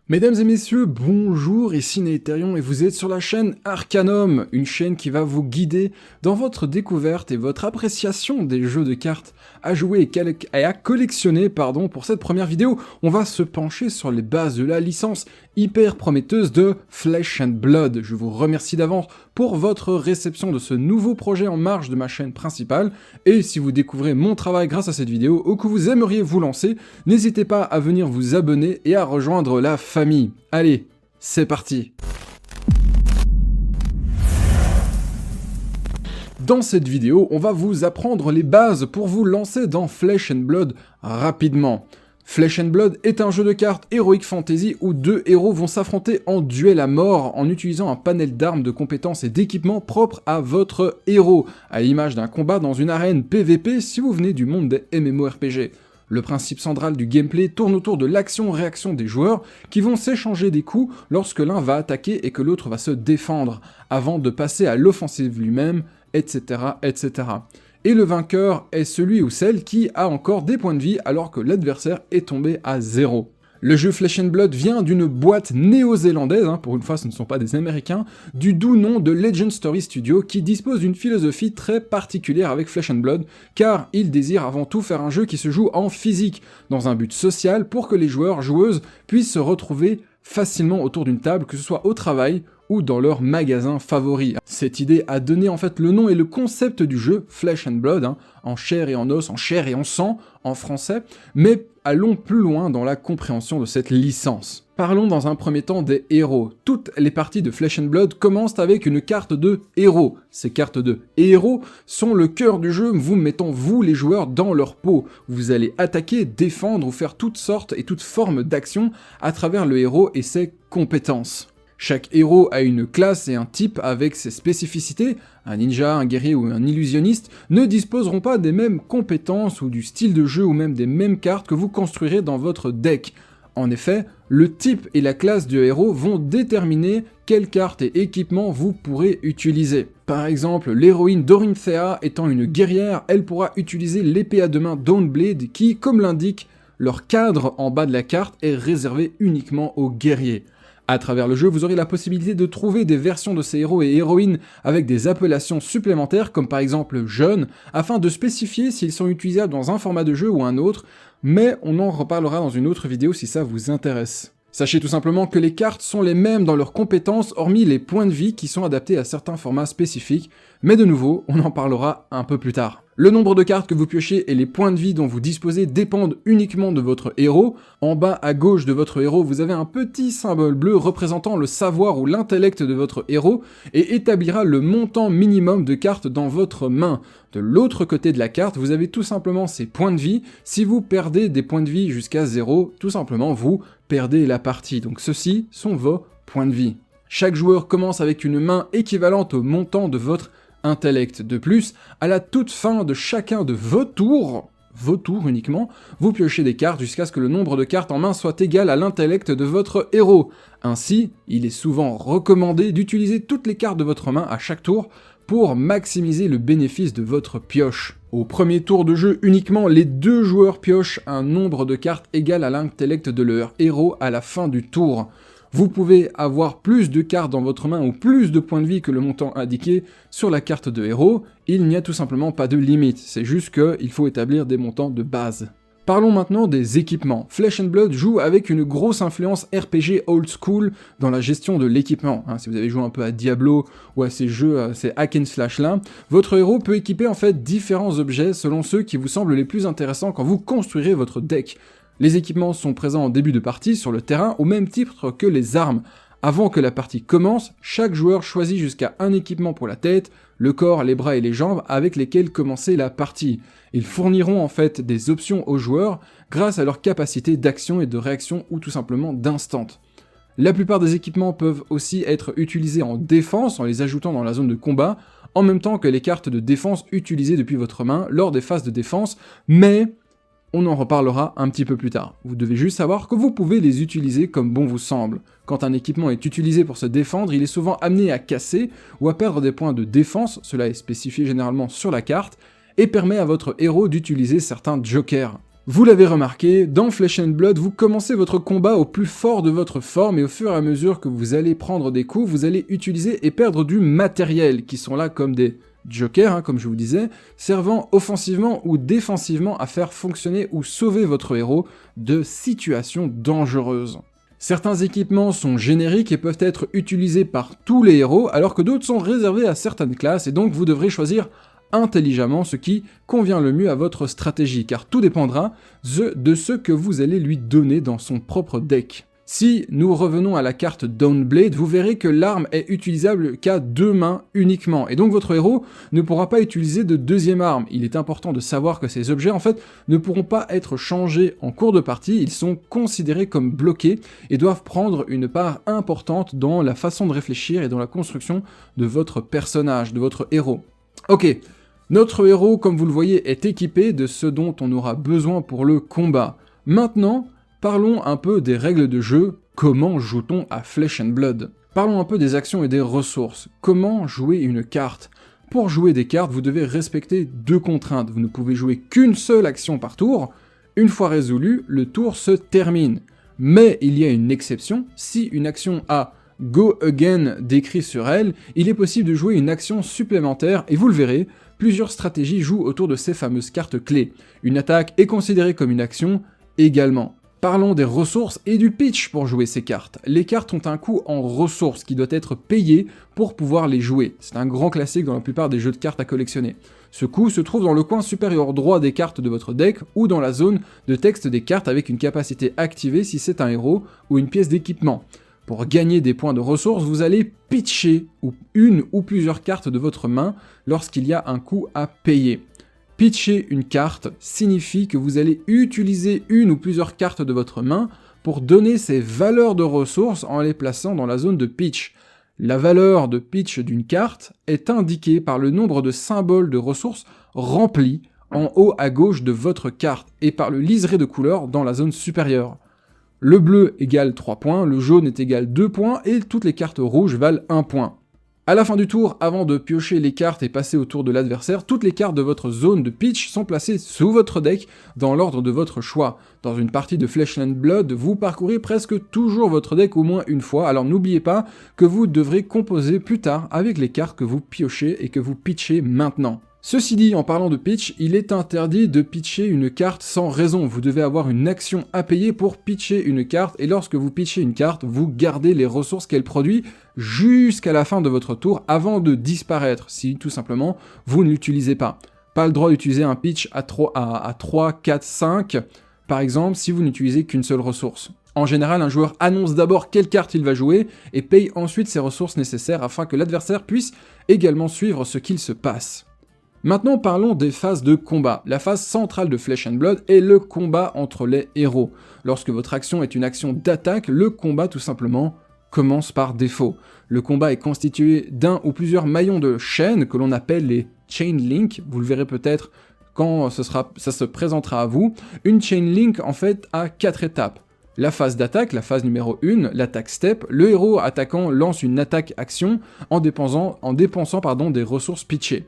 Mesdames et messieurs, bonjour, ici Néthérion et vous êtes sur la chaîne Arcanum, une chaîne qui va vous guider dans votre découverte et votre appréciation des jeux de cartes à jouer et à collectionner. Pour cette première vidéo, on va se pencher sur les bases de la licence hyper prometteuse de Flesh and Blood. Je vous remercie d'avance pour votre réception de ce nouveau projet en marge de ma chaîne principale, et si vous découvrez mon travail grâce à cette vidéo ou que vous aimeriez vous lancer, n'hésitez pas à venir vous abonner et à rejoindre la famille. Allez, c'est parti! Dans cette vidéo, on va vous apprendre les bases pour vous lancer dans Flesh and Blood rapidement. Flesh and Blood est un jeu de cartes Heroic Fantasy où deux héros vont s'affronter en duel à mort en utilisant un panel d'armes, de compétences et d'équipements propres à votre héros, à l'image d'un combat dans une arène PVP si vous venez du monde des MMORPG. Le principe central du gameplay tourne autour de l'action-réaction des joueurs qui vont s'échanger des coups lorsque l'un va attaquer et que l'autre va se défendre, avant de passer à l'offensive lui-même, etc., etc. Et le vainqueur est celui ou celle qui a encore des points de vie alors que l'adversaire est tombé à 0. Le jeu Flesh and Blood vient d'une boîte néo-zélandaise, pour une fois ce ne sont pas des américains, du doux nom de Legend Story Studio qui dispose d'une philosophie très particulière avec Flesh and Blood, car il désire avant tout faire un jeu qui se joue en physique, dans un but social pour que les joueurs-joueuses puissent se retrouver facilement autour d'une table, que ce soit au travail ou dans leur magasin favori. Cette idée a donné en fait le nom et le concept du jeu Flesh and Blood, en chair et en os, en chair et en sang en français, mais allons plus loin dans la compréhension de cette licence. Parlons dans un premier temps des héros. Toutes les parties de Flesh and Blood commencent avec une carte de héros. Ces cartes de héros sont le cœur du jeu, vous mettant vous les joueurs dans leur peau. Vous allez attaquer, défendre ou faire toutes sortes et toutes formes d'actions à travers le héros et ses compétences. Chaque héros a une classe et un type avec ses spécificités. Un ninja, un guerrier ou un illusionniste ne disposeront pas des mêmes compétences ou du style de jeu ou même des mêmes cartes que vous construirez dans votre deck. En effet, le type et la classe du héros vont déterminer quelles cartes et équipements vous pourrez utiliser. Par exemple, l'héroïne Dorinthea étant une guerrière, elle pourra utiliser l'épée à deux mains Dawnblade qui, comme l'indique leur cadre en bas de la carte, est réservé uniquement aux guerriers. À travers le jeu, vous aurez la possibilité de trouver des versions de ces héros et héroïnes avec des appellations supplémentaires, comme par exemple jeunes, afin de spécifier s'ils sont utilisables dans un format de jeu ou un autre, mais on en reparlera dans une autre vidéo si ça vous intéresse. Sachez tout simplement que les cartes sont les mêmes dans leurs compétences, hormis les points de vie qui sont adaptés à certains formats spécifiques, mais de nouveau, on en parlera un peu plus tard. Le nombre de cartes que vous piochez et les points de vie dont vous disposez dépendent uniquement de votre héros. En bas à gauche de votre héros, vous avez un petit symbole bleu représentant le savoir ou l'intellect de votre héros et établira le montant minimum de cartes dans votre main. De l'autre côté de la carte, vous avez tout simplement ses points de vie. Si vous perdez des points de vie jusqu'à 0, tout simplement vous perdez la partie. Donc ceux-ci sont vos points de vie. Chaque joueur commence avec une main équivalente au montant de votre intellect. De plus, à la toute fin de chacun de vos tours uniquement, vous piochez des cartes jusqu'à ce que le nombre de cartes en main soit égal à l'intellect de votre héros. Ainsi, il est souvent recommandé d'utiliser toutes les cartes de votre main à chaque tour pour maximiser le bénéfice de votre pioche. Au premier tour de jeu uniquement, les deux joueurs piochent un nombre de cartes égal à l'intellect de leur héros à la fin du tour. Vous pouvez avoir plus de cartes dans votre main ou plus de points de vie que le montant indiqué sur la carte de héros, il n'y a tout simplement pas de limite, c'est juste qu'il faut établir des montants de base. Parlons maintenant des équipements. Flesh and Blood joue avec une grosse influence RPG old school dans la gestion de l'équipement. Si vous avez joué un peu à Diablo ou à ces jeux, ces hack and slash là, votre héros peut équiper en fait différents objets selon ceux qui vous semblent les plus intéressants quand vous construirez votre deck. Les équipements sont présents en début de partie sur le terrain au même titre que les armes. Avant que la partie commence, chaque joueur choisit jusqu'à un équipement pour la tête, le corps, les bras et les jambes avec lesquels commencer la partie. Ils fourniront en fait des options aux joueurs grâce à leur capacité d'action et de réaction ou tout simplement d'instant. La plupart des équipements peuvent aussi être utilisés en défense en les ajoutant dans la zone de combat, en même temps que les cartes de défense utilisées depuis votre main lors des phases de défense, mais on en reparlera un petit peu plus tard. Vous devez juste savoir que vous pouvez les utiliser comme bon vous semble. Quand un équipement est utilisé pour se défendre, il est souvent amené à casser ou à perdre des points de défense, cela est spécifié généralement sur la carte, et permet à votre héros d'utiliser certains jokers. Vous l'avez remarqué, dans Flesh and Blood, vous commencez votre combat au plus fort de votre forme et au fur et à mesure que vous allez prendre des coups, vous allez utiliser et perdre du matériel, qui sont là comme des jokers, comme je vous disais, servant offensivement ou défensivement à faire fonctionner ou sauver votre héros de situations dangereuses. Certains équipements sont génériques et peuvent être utilisés par tous les héros, alors que d'autres sont réservés à certaines classes, et donc vous devrez choisir intelligemment ce qui convient le mieux à votre stratégie, car tout dépendra de ce que vous allez lui donner dans son propre deck. Si nous revenons à la carte Dawnblade, vous verrez que l'arme est utilisable qu'à 2 mains uniquement, et donc votre héros ne pourra pas utiliser de deuxième arme. Il est important de savoir que ces objets en fait ne pourront pas être changés en cours de partie, ils sont considérés comme bloqués et doivent prendre une part importante dans la façon de réfléchir et dans la construction de votre personnage, de votre héros. Ok, notre héros, comme vous le voyez, est équipé de ce dont on aura besoin pour le combat. Maintenant, parlons un peu des règles de jeu, comment joue-t-on à Flesh and Blood? Parlons un peu des actions et des ressources. Comment jouer une carte? Pour jouer des cartes, vous devez respecter 2 contraintes. Vous ne pouvez jouer qu'une seule action par tour. Une fois résolu, le tour se termine. Mais il y a une exception, si une action a Go Again décrit sur elle, il est possible de jouer une action supplémentaire, et vous le verrez, plusieurs stratégies jouent autour de ces fameuses cartes clés. Une attaque est considérée comme une action également. Parlons des ressources et du pitch pour jouer ces cartes. Les cartes ont un coût en ressources qui doit être payé pour pouvoir les jouer. C'est un grand classique dans la plupart des jeux de cartes à collectionner. Ce coût se trouve dans le coin supérieur droit des cartes de votre deck ou dans la zone de texte des cartes avec une capacité activée si c'est un héros ou une pièce d'équipement. Pour gagner des points de ressources, vous allez pitcher une ou plusieurs cartes de votre main lorsqu'il y a un coût à payer. Pitcher une carte signifie que vous allez utiliser une ou plusieurs cartes de votre main pour donner ces valeurs de ressources en les plaçant dans la zone de pitch. La valeur de pitch d'une carte est indiquée par le nombre de symboles de ressources remplis en haut à gauche de votre carte et par le liseré de couleur dans la zone supérieure. Le bleu égale 3 points, le jaune est égal 2 points et toutes les cartes rouges valent 1 point. À la fin du tour, avant de piocher les cartes et passer au tour de l'adversaire, toutes les cartes de votre zone de pitch sont placées sous votre deck dans l'ordre de votre choix. Dans une partie de Flesh and Blood, vous parcourez presque toujours votre deck au moins une fois, alors n'oubliez pas que vous devrez composer plus tard avec les cartes que vous piochez et que vous pitchez maintenant. Ceci dit, en parlant de pitch, il est interdit de pitcher une carte sans raison. Vous devez avoir une action à payer pour pitcher une carte, et lorsque vous pitchez une carte, vous gardez les ressources qu'elle produit jusqu'à la fin de votre tour avant de disparaître, si tout simplement vous ne l'utilisez pas. Pas le droit d'utiliser un pitch à 3, 4, 5, par exemple, si vous n'utilisez qu'une seule ressource. En général, un joueur annonce d'abord quelle carte il va jouer et paye ensuite ses ressources nécessaires afin que l'adversaire puisse également suivre ce qu'il se passe. Maintenant parlons des phases de combat. La phase centrale de Flesh and Blood est le combat entre les héros. Lorsque votre action est une action d'attaque, le combat tout simplement commence par défaut. Le combat est constitué d'un ou plusieurs maillons de chaîne que l'on appelle les chain link, vous le verrez peut-être quand ça se présentera à vous. Une chain link en fait a 4 étapes. La phase d'attaque, la phase numéro 1, l'attaque step, le héros attaquant lance une attaque action en dépensant des ressources pitchées.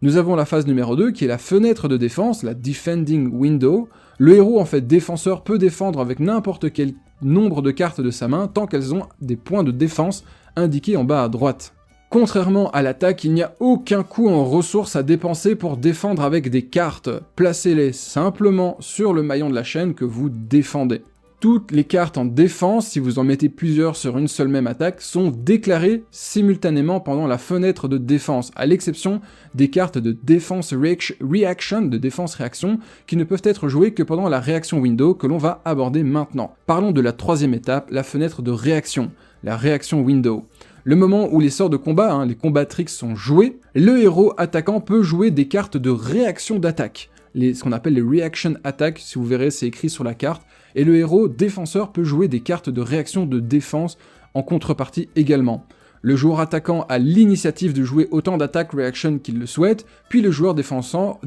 Nous avons la phase numéro 2 qui est la fenêtre de défense, la defending window. Le héros en fait défenseur peut défendre avec n'importe quel nombre de cartes de sa main tant qu'elles ont des points de défense indiqués en bas à droite. Contrairement à l'attaque, il n'y a aucun coût en ressources à dépenser pour défendre avec des cartes. Placez-les simplement sur le maillon de la chaîne que vous défendez. Toutes les cartes en défense, si vous en mettez plusieurs sur une seule même attaque, sont déclarées simultanément pendant la fenêtre de défense, à l'exception des cartes de défense reaction, de défense réaction, qui ne peuvent être jouées que pendant la réaction window que l'on va aborder maintenant. Parlons de la troisième étape, la fenêtre de réaction, la réaction window. Le moment où les sorts de combat, les combatrix sont joués, le héros attaquant peut jouer des cartes de réaction d'attaque, ce qu'on appelle les reaction attack, si vous verrez c'est écrit sur la carte, et le héros défenseur peut jouer des cartes de réaction de défense en contrepartie également. Le joueur attaquant a l'initiative de jouer autant d'attaque reaction qu'il le souhaite, puis le joueur défenseur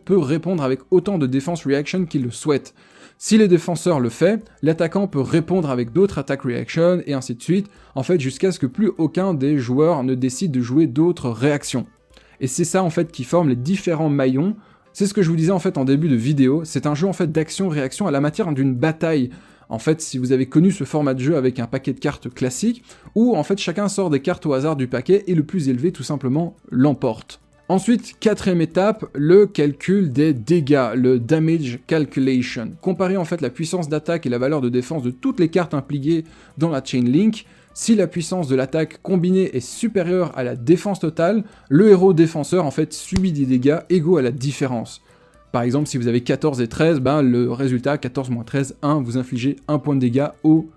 peut répondre avec autant de défense reaction qu'il le souhaite. Si le défenseur le fait, l'attaquant peut répondre avec d'autres attaques reaction, et ainsi de suite, en fait jusqu'à ce que plus aucun des joueurs ne décide de jouer d'autres réactions. Et c'est ça en fait qui forme les différents maillons. C'est ce que je vous disais en fait en début de vidéo, c'est un jeu en fait d'action-réaction à la matière d'une bataille. En fait, si vous avez connu ce format de jeu avec un paquet de cartes classique, où en fait chacun sort des cartes au hasard du paquet et le plus élevé tout simplement l'emporte. Ensuite, quatrième étape, le calcul des dégâts, le damage calculation. Comparer en fait la puissance d'attaque et la valeur de défense de toutes les cartes impliquées dans la chain link. Si la puissance de l'attaque combinée est supérieure à la défense totale, le héros défenseur en fait subit des dégâts égaux à la différence. Par exemple, si vous avez 14 et 13, le résultat 14 moins 13, 1, vous infligez 1 point de dégâts au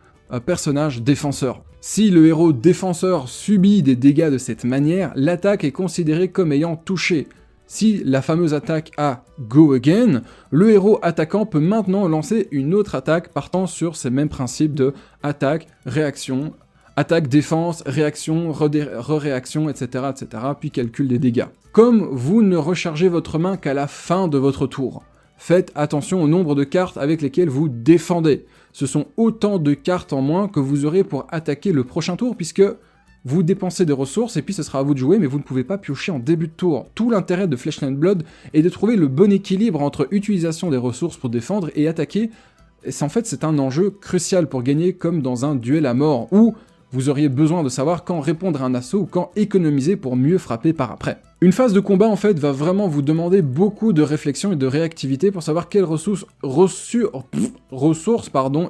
personnage défenseur. Si le héros défenseur subit des dégâts de cette manière, l'attaque est considérée comme ayant touché. Si la fameuse attaque a Go Again, le héros attaquant peut maintenant lancer une autre attaque partant sur ces mêmes principes de attaque, réaction, attaque, défense, réaction, re-réaction, etc., puis calcul des dégâts. Comme vous ne rechargez votre main qu'à la fin de votre tour, faites attention au nombre de cartes avec lesquelles vous défendez. Ce sont autant de cartes en moins que vous aurez pour attaquer le prochain tour, puisque vous dépensez des ressources et puis ce sera à vous de jouer, mais vous ne pouvez pas piocher en début de tour. Tout l'intérêt de Flesh and Blood est de trouver le bon équilibre entre utilisation des ressources pour défendre et attaquer. Et en fait, c'est un enjeu crucial pour gagner, comme dans un duel à mort, où vous auriez besoin de savoir quand répondre à un assaut ou quand économiser pour mieux frapper par après. Une phase de combat en fait va vraiment vous demander beaucoup de réflexion et de réactivité pour savoir quelles ressources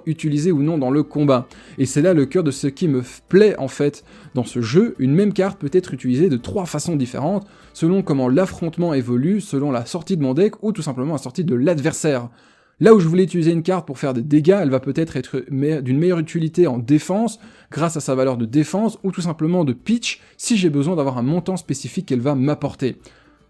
utiliser ou non dans le combat. Et c'est là le cœur de ce qui me plaît en fait dans ce jeu. Une même carte peut être utilisée de 3 façons différentes, selon comment l'affrontement évolue, selon la sortie de mon deck ou tout simplement la sortie de l'adversaire. Là où je voulais utiliser une carte pour faire des dégâts, elle va peut-être être d'une meilleure utilité en défense, grâce à sa valeur de défense, ou tout simplement de pitch, si j'ai besoin d'avoir un montant spécifique qu'elle va m'apporter.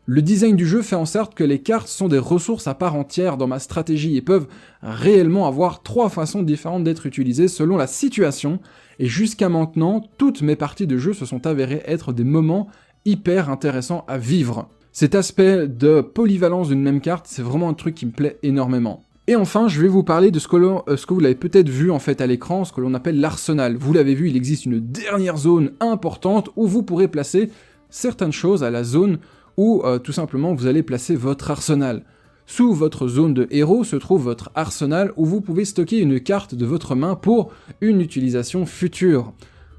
Le design du jeu fait en sorte que les cartes sont des ressources à part entière dans ma stratégie, et peuvent réellement avoir 3 façons différentes d'être utilisées selon la situation, et jusqu'à maintenant, toutes mes parties de jeu se sont avérées être des moments hyper intéressants à vivre. Cet aspect de polyvalence d'une même carte, c'est vraiment un truc qui me plaît énormément. Et enfin, je vais vous parler de ce que vous l'avez peut-être vu en fait à l'écran, ce que l'on appelle l'arsenal. Vous l'avez vu, il existe une dernière zone importante où vous pourrez placer certaines choses à la zone où tout simplement vous allez placer votre arsenal. Sous votre zone de héros se trouve votre arsenal où vous pouvez stocker une carte de votre main pour une utilisation future.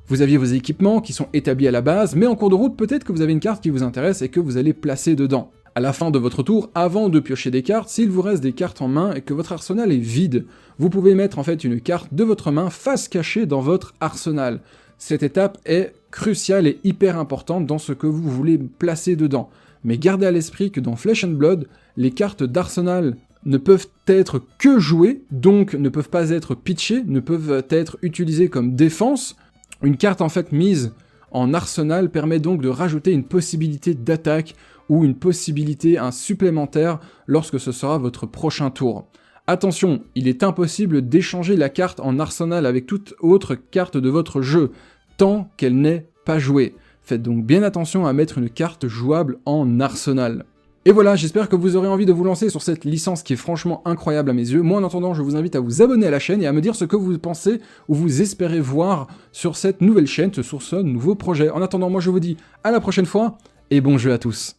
Vous aviez vos équipements qui sont établis à la base, mais en cours de route, peut-être que vous avez une carte qui vous intéresse et que vous allez placer dedans. À la fin de votre tour, avant de piocher des cartes, s'il vous reste des cartes en main et que votre arsenal est vide, vous pouvez mettre en fait une carte de votre main face cachée dans votre arsenal. Cette étape est cruciale et hyper importante dans ce que vous voulez placer dedans. Mais gardez à l'esprit que dans Flesh and Blood, les cartes d'arsenal ne peuvent être que jouées, donc ne peuvent pas être pitchées, ne peuvent être utilisées comme défense. Une carte en fait mise en arsenal permet donc de rajouter une possibilité d'attaque ou une possibilité supplémentaire lorsque ce sera votre prochain tour. Attention, il est impossible d'échanger la carte en arsenal avec toute autre carte de votre jeu, tant qu'elle n'est pas jouée. Faites donc bien attention à mettre une carte jouable en arsenal. Et voilà, j'espère que vous aurez envie de vous lancer sur cette licence qui est franchement incroyable à mes yeux. Moi, en attendant, je vous invite à vous abonner à la chaîne et à me dire ce que vous pensez ou vous espérez voir sur cette nouvelle chaîne, sur ce nouveau projet. En attendant, moi je vous dis à la prochaine fois et bon jeu à tous.